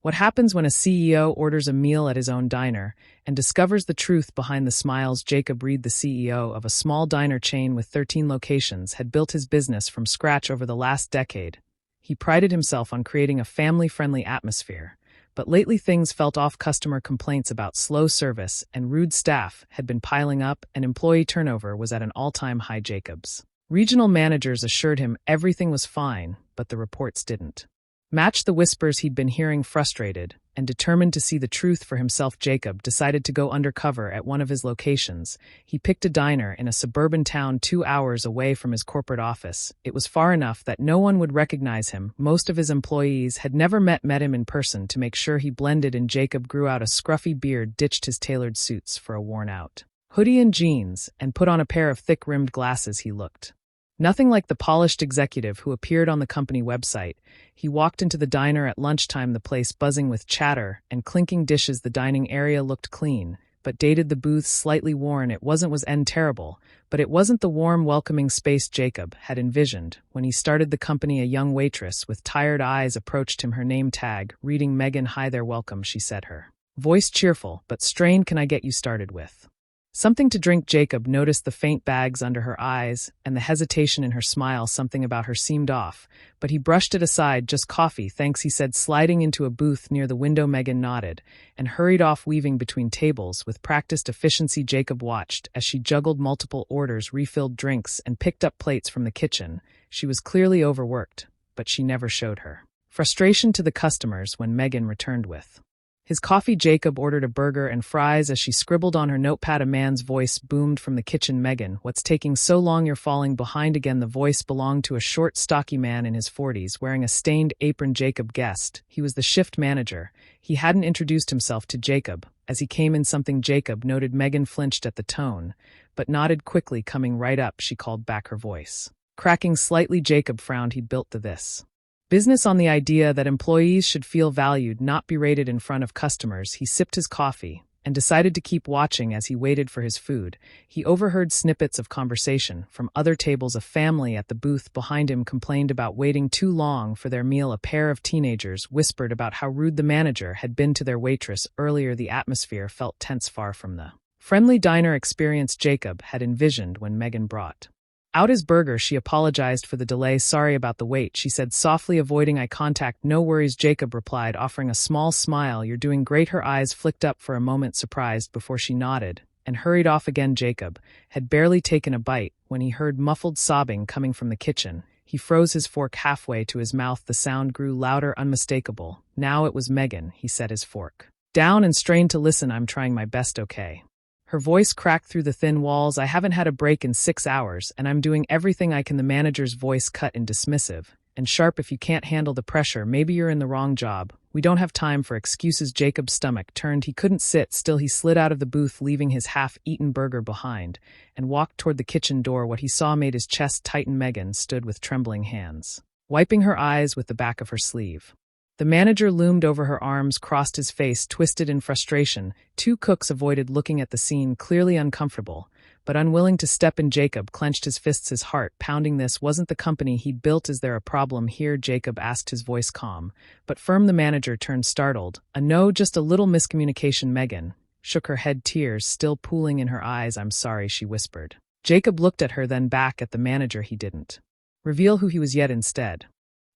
What happens when a CEO orders a meal at his own diner and discovers the truth behind the smiles? Jacob Reed, the CEO of a small diner chain with 13 locations, had built his business from scratch over the last decade. He prided himself on creating a family-friendly atmosphere, but lately things felt off. Customer complaints about slow service and rude staff had been piling up, and employee turnover was at an all-time high. Jacob's regional managers assured him everything was fine, but the reports didn't match the whispers he'd been hearing. Frustrated and determined to see the truth for himself, Jacob decided to go undercover at one of his locations. He picked a diner in a suburban town 2 hours away from his corporate office. It was far enough that no one would recognize him. Most of his employees had never met him in person. To make sure he blended in, Jacob grew out a scruffy beard, ditched his tailored suits for a worn-out hoodie and jeans, and put on a pair of thick-rimmed glasses. He looked nothing like the polished executive who appeared on the company website. He walked into the diner at lunchtime, the place buzzing with chatter and clinking dishes. The dining area looked clean, but dated, the booths slightly worn. It was terrible, but it wasn't the warm, welcoming space Jacob had envisioned. When he started the company, a young waitress with tired eyes approached him, her name tag reading Megan. "Hi there, welcome," she said, her voice cheerful but strained. "Can I get you started with something to drink?" Jacob noticed the faint bags under her eyes and the hesitation in her smile. Something about her seemed off, but he brushed it aside. "Just coffee, thanks," he said, sliding into a booth near the window. Megan nodded and hurried off, weaving between tables with practiced efficiency. Jacob watched as she juggled multiple orders, refilled drinks, and picked up plates from the kitchen. She was clearly overworked, but she never showed her frustration to the customers. When Megan returned with his coffee, Jacob ordered a burger and fries. As she scribbled on her notepad, a man's voice boomed from the kitchen. "Megan, what's taking so long? You're falling behind again." The voice belonged to a short, stocky man in his 40s, wearing a stained apron. Jacob guessed he was the shift manager. He hadn't introduced himself to Jacob as he came in. Something Jacob noted. Megan flinched at the tone, but nodded quickly. "Coming right up," she called back, her voice cracking slightly. Jacob frowned. He'd built this business on the idea that employees should feel valued, not berated in front of customers. He sipped his coffee and decided to keep watching as he waited for his food. He overheard snippets of conversation from other tables. A family at the booth behind him complained about waiting too long for their meal. A pair of teenagers whispered about how rude the manager had been to their waitress earlier. The atmosphere felt tense, far from the friendly diner experience Jacob had envisioned. When Megan brought out his burger, she apologized for the delay. "Sorry about the wait," she said softly, avoiding eye contact. "No worries," Jacob replied, offering a small smile. "You're doing great." Her eyes flicked up for a moment, surprised, before she nodded and hurried off again. Jacob had barely taken a bite when he heard muffled sobbing coming from the kitchen. He froze his fork halfway to his mouth. The sound grew louder, unmistakable. Now it was Megan. He set his fork down and strained to listen. "I'm trying my best, okay?" Her voice cracked through the thin walls. "I haven't had a break in 6 hours, and I'm doing everything I can." The manager's voice cut in, dismissive and sharp. "If you can't handle the pressure, maybe you're in the wrong job. We don't have time for excuses." Jacob's stomach turned. He couldn't sit still. He slid out of the booth, leaving his half-eaten burger behind, and walked toward the kitchen door. What he saw made his chest tighten. Megan stood with trembling hands, wiping her eyes with the back of her sleeve. The manager loomed over her, arms crossed, his face twisted in frustration. Two cooks avoided looking at the scene, clearly uncomfortable, but unwilling to step in. Jacob clenched his fists, his heart pounding. This wasn't the company he'd built. "Is there a problem here?" Jacob asked, his voice calm but firm. The manager turned, startled. "No, just a little miscommunication." Megan shook her head, tears still pooling in her eyes. "I'm sorry," she whispered. Jacob looked at her, then back at the manager. He didn't reveal who he was yet. Instead,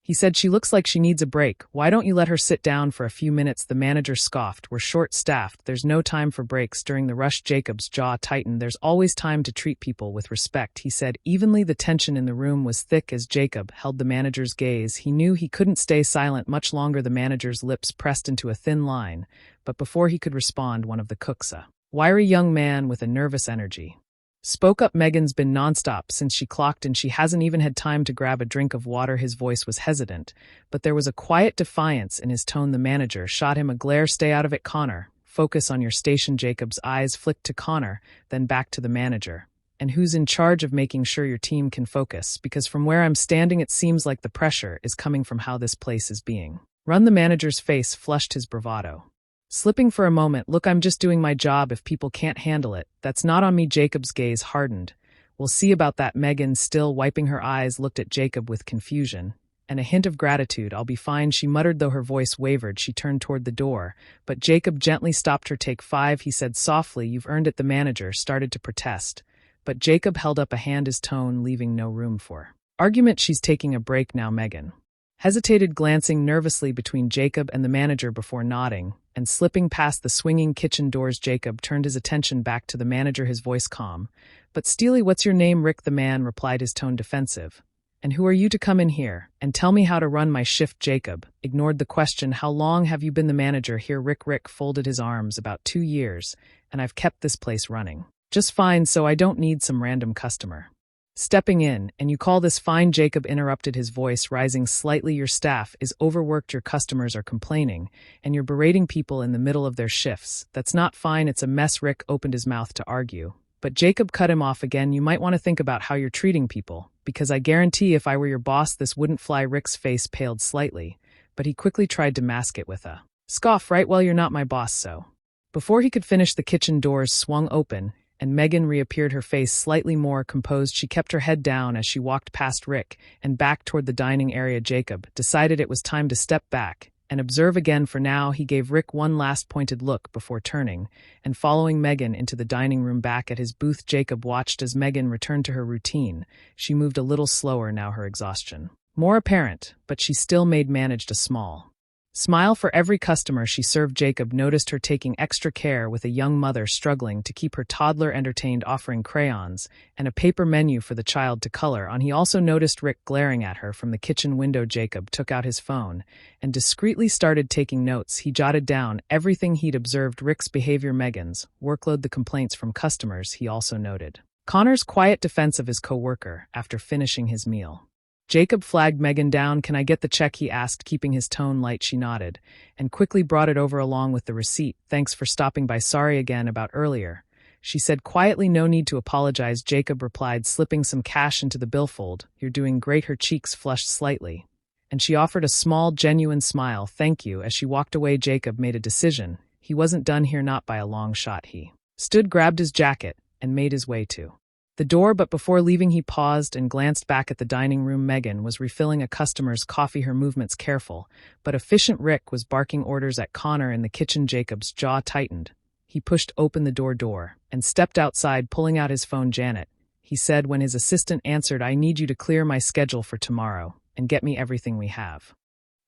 he said, "She looks like she needs a break. Why don't you let her sit down for a few minutes?" The manager scoffed. "We're short-staffed. There's no time for breaks." During the rush, Jacob's jaw tightened. "There's always time to treat people with respect," he said evenly. The tension in the room was thick as Jacob held the manager's gaze. He knew he couldn't stay silent much longer. The manager's lips pressed into a thin line, but before he could respond, one of the cooks, a wiry young man with a nervous energy, spoke up. "Megan's been nonstop since she clocked in. She hasn't even had time to grab a drink of water." His voice was hesitant, but there was a quiet defiance in his tone. The manager shot him a glare. "Stay out of it, Connor. Focus on your station." Jacob's eyes flicked to Connor, then back to the manager. "And who's in charge of making sure your team can focus? Because from where I'm standing, it seems like the pressure is coming from how this place is being run." The manager's face flushed, his bravado slipping for a moment. "Look, I'm just doing my job. If people can't handle it, that's not on me." Jacob's gaze hardened. "We'll see about that." Megan, still wiping her eyes, looked at Jacob with confusion, and a hint of gratitude. I'll be fine, she muttered, though her voice wavered. She turned toward the door, but Jacob gently stopped her. Take 5, he said softly. You've earned it. The manager started to protest, but Jacob held up a hand, his tone leaving no room for argument. She's taking a break now, Megan hesitated, glancing nervously between Jacob and the manager before nodding, and slipping past the swinging kitchen doors. Jacob turned his attention back to the manager, his voice calm but steely. What's your name, Rick? The man replied, his tone defensive. And who are you to come in here and tell me how to run my shift? Jacob ignored the question. How long have you been the manager here? Rick folded his arms. About 2 years, and I've kept this place running just fine, so I don't need some random customer stepping in. And you call this fine? Jacob interrupted, his voice rising slightly. Your staff is overworked, your customers are complaining, and you're berating people in the middle of their shifts. That's not fine, it's a mess. Rick opened his mouth to argue, but Jacob cut him off again. You might want to think about how you're treating people, because I guarantee if I were your boss this wouldn't fly. Rick's face paled slightly, but he quickly tried to mask it with a scoff. Right, well, you're not my boss, so. Before he could finish, the kitchen doors swung open, and Megan reappeared, her face slightly more composed. She kept her head down as she walked past Rick and back toward the dining area. Jacob decided it was time to step back and observe again. For now, he gave Rick one last pointed look before turning and following Megan into the dining room. Back at his booth, Jacob watched as Megan returned to her routine. She moved a little slower now, her exhaustion more apparent, but she still managed a small smile for every customer she served. Jacob noticed her taking extra care with a young mother struggling to keep her toddler entertained, offering crayons and a paper menu for the child to color on. He also noticed Rick glaring at her from the kitchen window. Jacob took out his phone and discreetly started taking notes. He jotted down everything he'd observed: Rick's behavior, Megan's workload, the complaints from customers. He also noted Connor's quiet defense of his coworker after finishing his meal. Jacob flagged Megan down. Can I get the check? He asked, keeping his tone light. She nodded and quickly brought it over along with the receipt. Thanks for stopping by. Sorry again about earlier, she said quietly. No need to apologize, Jacob replied, slipping some cash into the billfold. You're doing great. Her cheeks flushed slightly, and she offered a small, genuine smile. Thank you. As she walked away, Jacob made a decision. He wasn't done here, not by a long shot. He stood, grabbed his jacket, and made his way to the door, but before leaving he paused and glanced back at the dining room. Megan was refilling a customer's coffee, her movements careful but efficient. Rick was barking orders at Connor in the kitchen. Jacob's jaw tightened. He pushed open the door and stepped outside, pulling out his phone. Janet, he said when his assistant answered, I need you to clear my schedule for tomorrow and get me everything we have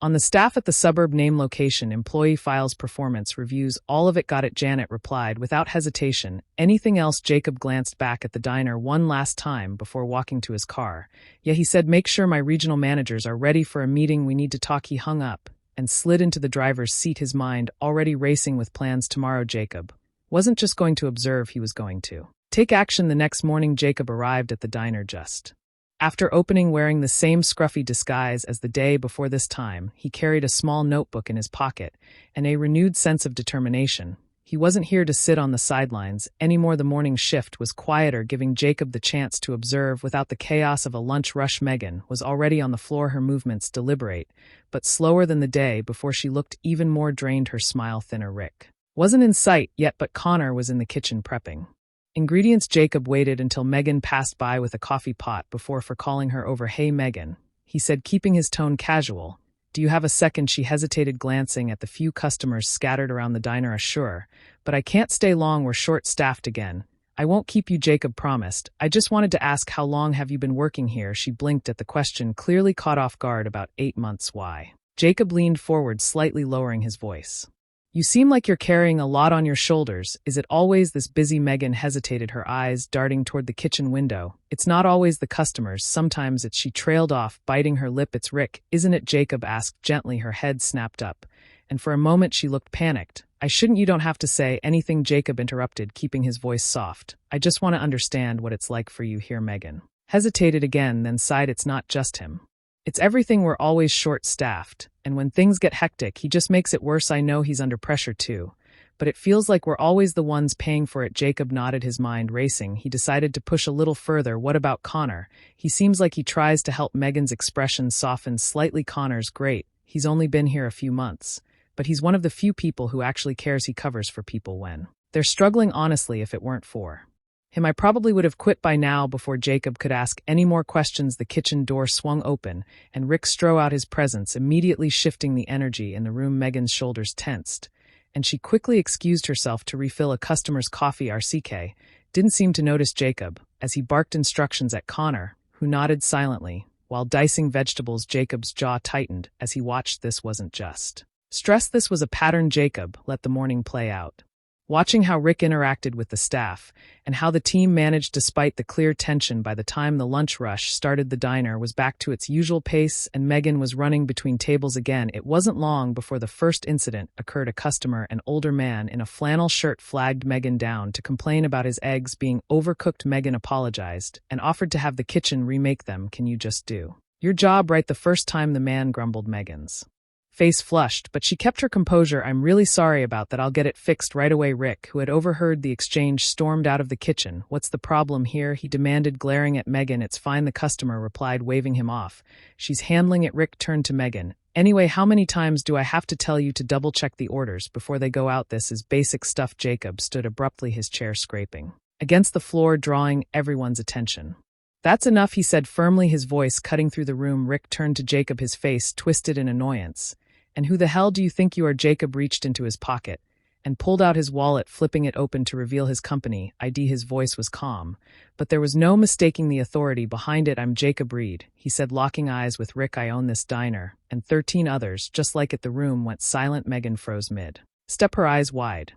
on the staff at the suburb name location. Employee files, performance reviews, all of it. Got it, Janet replied without hesitation. Anything else? Jacob glanced back at the diner one last time before walking to his car. Yeah, he said, make sure my regional managers are ready for a meeting. We need to talk. He hung up and slid into the driver's seat, his mind already racing with plans. Tomorrow Jacob wasn't just going to observe, he was going to take action. The next morning, Jacob arrived at the diner just after opening, wearing the same scruffy disguise as the day before. This time, he carried a small notebook in his pocket and a renewed sense of determination. He wasn't here to sit on the sidelines anymore. The morning shift was quieter, giving Jacob the chance to observe without the chaos of a lunch rush. Megan was already on the floor, her movements deliberate, but slower than the day before. She looked even more drained, her smile thinner. Rick wasn't in sight yet, but Connor was in the kitchen prepping ingredients. Jacob waited until Megan passed by with a coffee pot before calling her over. Hey, Megan, he said, keeping his tone casual. Do you have a second? She hesitated, glancing at the few customers scattered around the diner. Sure, but I can't stay long. We're short-staffed again. I won't keep you, Jacob promised. I just wanted to ask, how long have you been working here? She blinked at the question, clearly caught off guard. About 8 months. Why? Jacob leaned forward, slightly lowering his voice. You seem like you're carrying a lot on your shoulders. Is it always this busy? Megan hesitated, her eyes darting toward the kitchen window. It's not always the customers. Sometimes it's. She trailed off, biting her lip. It's Rick, isn't it? Jacob asked gently. Her head snapped up, and for a moment she looked panicked. I shouldn't. You don't have to say anything, Jacob interrupted, keeping his voice soft. I just want to understand what it's like for you here. Megan hesitated again, then sighed. It's not just him. It's everything. We're always short-staffed, and when things get hectic, he just makes it worse. I know he's under pressure too, but it feels like we're always the ones paying for it. Jacob nodded, his mind racing. He decided to push a little further. What about Connor? He seems like he tries to help. Megan's expression softened slightly. Connor's great. He's only been here a few months, but he's one of the few people who actually cares. He covers for people when they're struggling. Honestly, if it weren't for Him, I probably would have quit by now. Before Jacob could ask any more questions, the kitchen door swung open, and Rick strode out his presence, immediately shifting the energy in the room. Megan's shoulders tensed, and she quickly excused herself to refill a customer's coffee. RCK didn't seem to notice Jacob, as he barked instructions at Connor, who nodded silently. While dicing vegetables, Jacob's jaw tightened as he watched. This wasn't just stress, this was a pattern. Jacob let the morning play out, watching how Rick interacted with the staff and how the team managed despite the clear tension. By the time the lunch rush started, the diner was back to its usual pace and Megan was running between tables again. It wasn't long before the first incident occurred. A customer, an older man in a flannel shirt, flagged Megan down to complain about his eggs being overcooked. Megan apologized and offered to have the kitchen remake them. "Can you just do your job right the first time?" the man grumbled. Megan's face flushed, but she kept her composure. "I'm really sorry about that. I'll get it fixed right away." Rick, who had overheard the exchange, stormed out of the kitchen. "What's the problem here?" he demanded, glaring at Megan. "It's fine," the customer replied, waving him off. "She's handling it." Rick turned to Megan. "Anyway, how many times do I have to tell you to double-check the orders before they go out? This is basic stuff." Jacob stood abruptly, his chair scraping against the floor, drawing everyone's attention. "That's enough," he said firmly, his voice cutting through the room. Rick turned to Jacob, his face twisted in annoyance. "And who the hell do you think you are?" Jacob reached into his pocket and pulled out his wallet, flipping it open to reveal his company ID. His voice was calm, but there was no mistaking the authority behind it. "I'm Jacob Reed," he said, locking eyes with Rick. "I own this diner, and 13 others, just like it." The room went silent. Megan froze mid-step, her eyes wide.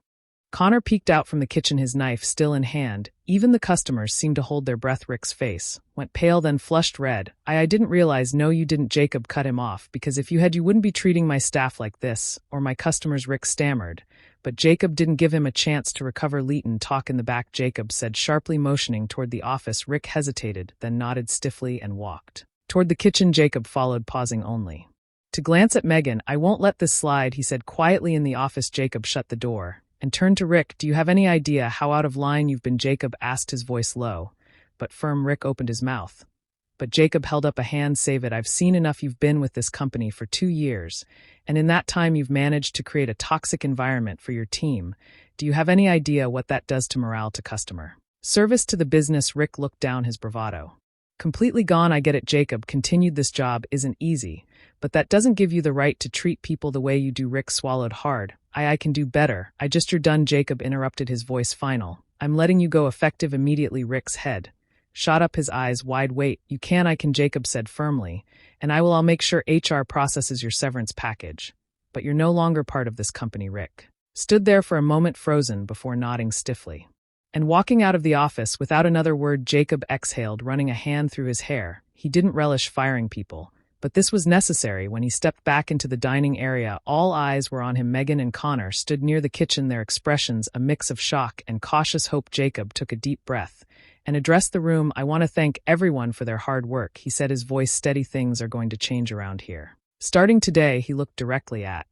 Connor peeked out from the kitchen, his knife still in hand. Even the customers seemed to hold their breath. Rick's face went pale, then flushed red. I didn't realize." "No, you didn't," Jacob cut him off, "because if you had, you wouldn't be treating my staff like this, or my customers." Rick stammered, but Jacob didn't give him a chance to recover. "Leighton, talk in the back," Jacob said sharply, motioning toward the office. Rick hesitated, then nodded stiffly and walked toward the kitchen. Jacob followed, pausing only to glance at Megan. "I won't let this slide," he said quietly. In the office, Jacob shut the door and turned to Rick. "Do you have any idea how out of line you've been?" Jacob asked, his voice low but firm. Rick opened his mouth, but Jacob held up a hand. "Save it. I've seen enough. You've been with this company for 2 years, and in that time you've managed to create a toxic environment for your team. Do you have any idea what that does to morale, to customer service, to the business?" Rick looked down, his bravado completely gone. "I get it," Jacob continued. "This job isn't easy, but that doesn't give you the right to treat people the way you do." Rick swallowed hard. I can do better. You're done," Jacob interrupted, his voice final. "I'm letting you go effective immediately." Rick's head shot up, his eyes wide. "Wait, you can." "I can," Jacob said firmly, "and I'll make sure HR processes your severance package. But you're no longer part of this company." Rick stood there for a moment, frozen, before nodding stiffly and walking out of the office without another word. Jacob exhaled, running a hand through his hair. He didn't relish firing people, but this was necessary. When he stepped back into the dining area, all eyes were on him. Megan and Connor stood near the kitchen, their expressions a mix of shock and cautious hope. Jacob took a deep breath and addressed the room. "I want to thank everyone for their hard work," he said, his voice steady. "Things are going to change around here. Starting today." He looked directly at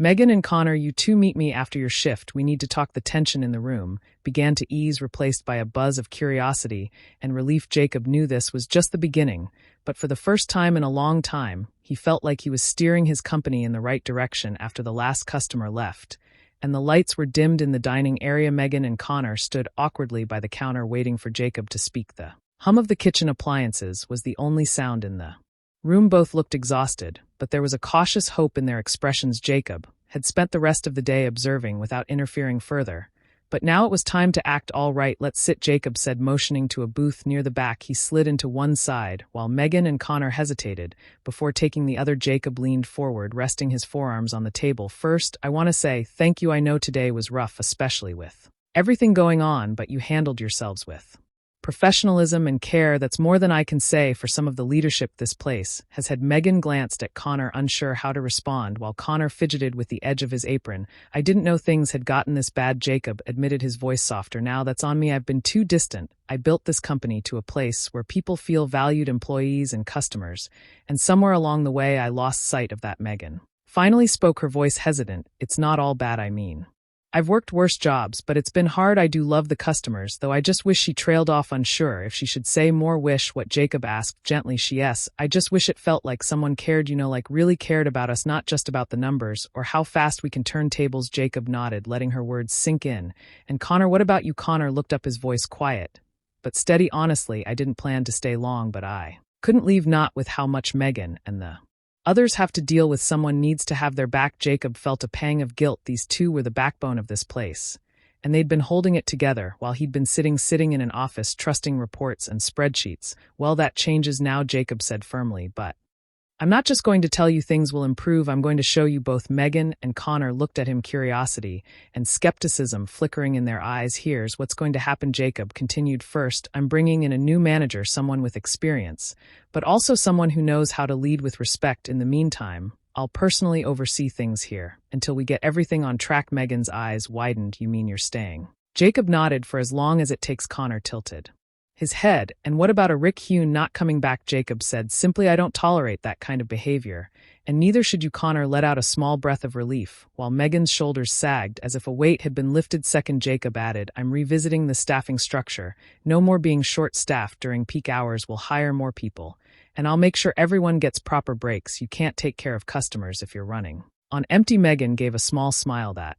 Megan and Connor. "You two meet me after your shift. We need to talk." The tension in the room began to ease, replaced by a buzz of curiosity and relief. Jacob knew this was just the beginning, but for the first time in a long time, he felt like he was steering his company in the right direction. After the last customer left, and the lights were dimmed in the dining area, Megan and Connor stood awkwardly by the counter, waiting for Jacob to speak. The hum of the kitchen appliances was the only sound in the room. Both looked exhausted, but there was a cautious hope in their expressions. Jacob had spent the rest of the day observing without interfering further, but now it was time to act. "All right, let's sit," Jacob said, motioning to a booth near the back. He slid into one side, while Megan and Connor hesitated before taking the other. Jacob leaned forward, resting his forearms on the table. "First, I want to say thank you. I know today was rough, especially with everything going on, but you handled yourselves with professionalism and care. That's more than I can say for some of the leadership this place has had." Megan glanced at Connor, unsure how to respond, while Connor fidgeted with the edge of his apron. "I didn't know things had gotten this bad," Jacob admitted, his voice softer. "Now that's on me. I've been too distant. I built this company to a place where people feel valued, employees and customers, and somewhere along the way I lost sight of that." Megan finally spoke, her voice hesitant. "It's not all bad. I mean, I've worked worse jobs, but it's been hard. I do love the customers, though." I just wish. She trailed off, unsure if she should say more. "Wish what?" Jacob asked gently. "Yes, I just wish it felt like someone cared, like really cared about us, not just about the numbers or how fast we can turn tables." Jacob nodded, letting her words sink in. "And Connor, what about you?" Connor looked up, his voice quiet But steady, honestly, I didn't plan to stay long, but I couldn't leave not with how much Megan and the others have to deal with. Someone needs to have their back. Jacob felt a pang of guilt. These two were the backbone of this place, and they'd been holding it together while he'd been sitting in an office trusting reports and spreadsheets. Well, that changes now, Jacob said firmly, but I'm not just going to tell you things will improve, I'm going to show you. Both Megan and Connor looked at him, curiosity and skepticism flickering in their eyes. Here's what's going to happen, Jacob continued. First, I'm bringing in a new manager, someone with experience, but also someone who knows how to lead with respect. In the meantime, I'll personally oversee things here until we get everything on track. Megan's eyes widened. You mean you're staying? Jacob nodded. For as long as it takes. Connor tilted his head. And what about a Rick Hune not coming back? Jacob said simply, I don't tolerate that kind of behavior, and neither should you. Connor let out a small breath of relief, while Megan's shoulders sagged as if a weight had been lifted. Second, Jacob added, I'm revisiting the staffing structure. No more being short-staffed during peak hours. We'll hire more people, and I'll make sure everyone gets proper breaks. You can't take care of customers if you're running on empty. Megan gave a small smile. That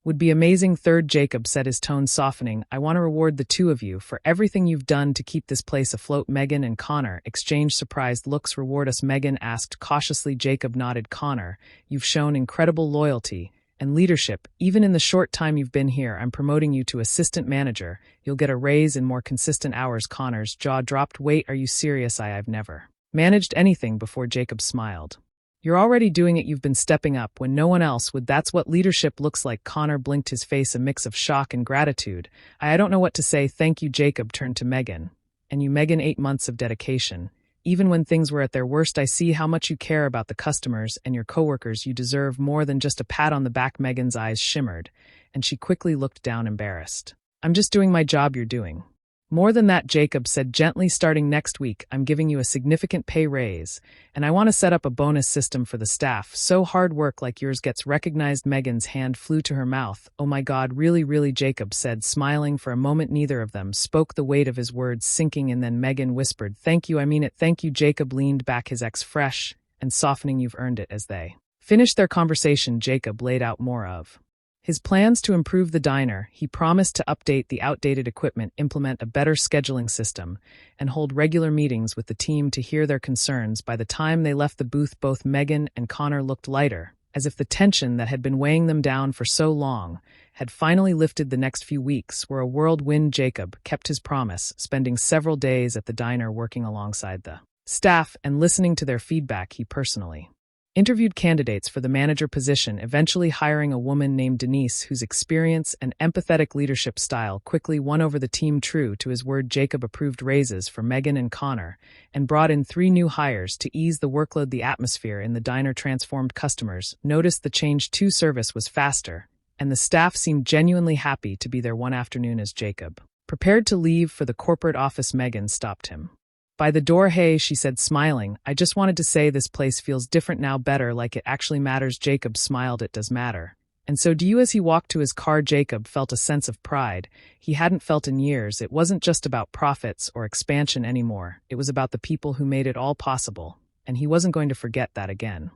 would be amazing. Third, Jacob said, his tone softening, I want to reward the two of you for everything you've done to keep this place afloat. Megan and Connor exchanged surprised looks. Reward us? Megan asked cautiously. Jacob nodded. Connor, you've shown incredible loyalty and leadership. Even in the short time you've been here, I'm promoting you to assistant manager. You'll get a raise and more consistent hours. Connor's jaw dropped. Wait, are you serious? I've never managed anything before. Jacob smiled. You're already doing it. You've been stepping up when no one else would. That's what leadership looks like. Connor blinked, his face a mix of shock and gratitude. I don't know what to say. Thank you. Jacob turned to Megan. And you, Megan, 8 months of dedication. Even when things were at their worst, I see how much you care about the customers and your coworkers. You deserve more than just a pat on the back. Megan's eyes shimmered, and she quickly looked down, embarrassed. I'm just doing my job. You're doing more than that, Jacob said gently. Starting next week, I'm giving you a significant pay raise, and I want to set up a bonus system for the staff, so hard work like yours gets recognized. Megan's hand flew to her mouth. Oh my God, really, really, Jacob said, smiling. For a moment, neither of them spoke, the weight of his words sinking, and then Megan whispered, Thank you, I mean it. Thank you. Jacob leaned back, his ex fresh and softening. You've earned it. As they finished their conversation, Jacob laid out more of his plans to improve the diner. He promised to update the outdated equipment, implement a better scheduling system, and hold regular meetings with the team to hear their concerns. By the time they left the booth, both Megan and Connor looked lighter, as if the tension that had been weighing them down for so long had finally lifted. The next few weeks were a whirlwind. Jacob kept his promise, spending several days at the diner working alongside the staff and listening to their feedback. He personally interviewed candidates for the manager position, eventually hiring a woman named Denise, whose experience and empathetic leadership style quickly won over the team. True to his word, Jacob approved raises for Megan and Connor and brought in 3 new hires to ease the workload. The atmosphere in the diner transformed. Customers noticed the change too. Service was faster, and the staff seemed genuinely happy to be there. One afternoon, as Jacob prepared to leave for the corporate office, Megan stopped him by the door. Hey, she said, smiling, I just wanted to say this place feels different now, better, like it actually matters. Jacob smiled. It does matter. And so do you. As he walked to his car, Jacob felt a sense of pride he hadn't felt in years. It wasn't just about profits or expansion anymore. It was about the people who made it all possible, and he wasn't going to forget that again.